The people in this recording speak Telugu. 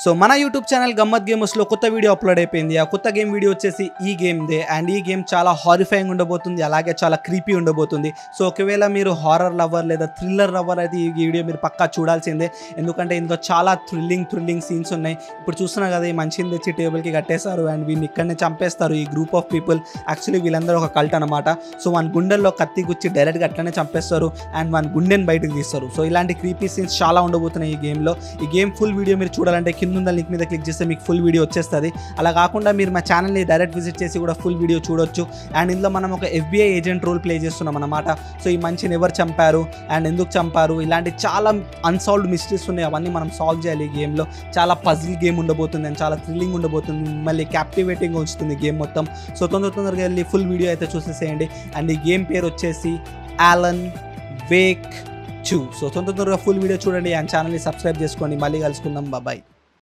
సో మన యూట్యూబ్ ఛానల్ గమ్మత్ గేమర్స్లో కొత్త వీడియో అప్లోడ్ అయిపోయింది. ఆ కొత్త గేమ్ వీడియో వచ్చేసి ఈ గేమ్దే. అండ్ ఈ గేమ్ చాలా హారిఫైయింగ్ ఉండబోతుంది, అలాగే చాలా క్రీపీ ఉండబోతుంది. సో ఒకవేళ మీరు హారర్ లవర్ లేదా థ్రిల్లర్ లవర్ అయితే ఈ వీడియో మీరు పక్కా చూడాల్సిందే. ఎందుకంటే ఇందులో చాలా థ్రిల్లింగ్ సీన్స్ ఉన్నాయి. ఇప్పుడు చూస్తున్నా కదా, ఈ మనిషిని తెచ్చి టేబుల్కి కట్టేశారు అండ్ వీడిని ఇక్కడనే చంపేస్తారు. ఈ గ్రూప్ ఆఫ్ పీపుల్ యాక్చువల్లీ వీళ్ళందరూ ఒక కల్ట్ అనమాట. సో మన గుండెల్లో కత్తి గుచ్చి డైరెక్ట్గా అట్లనే చంపేస్తారు అండ్ మన గుండెని బయటకు తీస్తారు. సో ఇలాంటి క్రీపీ సీన్స్ చాలా ఉండబోతున్నాయి ఈ గేమ్లో. ఈ గేమ్ ఫుల్ వీడియో మీరు చూడాలంటే కింద లింక్ మీద క్లిక్ చేస్తే మీకు ఫుల్ వీడియో వచ్చేస్తుంది. అలా కాకుండా మీరు మా ఛానల్ని డైరెక్ట్ విజిట్ చేసి కూడా ఫుల్ వీడియో చూడొచ్చు. అండ్ ఇందులో మనం ఒక FBI ఏజెంట్ రోల్ ప్లే చేస్తున్నాం అన్నమాట. సో ఈ మనిషిని ఎవరు చంపారు అండ్ ఎందుకు చంపారు, ఇలాంటి చాలా అన్సాల్వ్డ్ మిస్టరీస్ ఉన్నాయి. అవన్నీ మనం సాల్వ్ చేయాలి. ఈ గేమ్లో చాలా పజిల్ గేమ్ ఉండబోతుంది అండ్ చాలా థ్రిల్లింగ్ ఉండబోతుంది. మళ్ళీ క్యాప్టివేటింగ్ ఉంచుతుంది గేమ్ మొత్తం. సో తొందరగా వెళ్ళి ఫుల్ వీడియో అయితే చూసేసేయండి. అండ్ ఈ గేమ్ పేరు వచ్చేసి Alan Wake 2. సో తొందరగా ఫుల్ వీడియో చూడండి అండ్ ఛానల్ని సబ్స్క్రైబ్ చేసుకోండి. మళ్ళీ కలుసుకుందాం. బాయ్.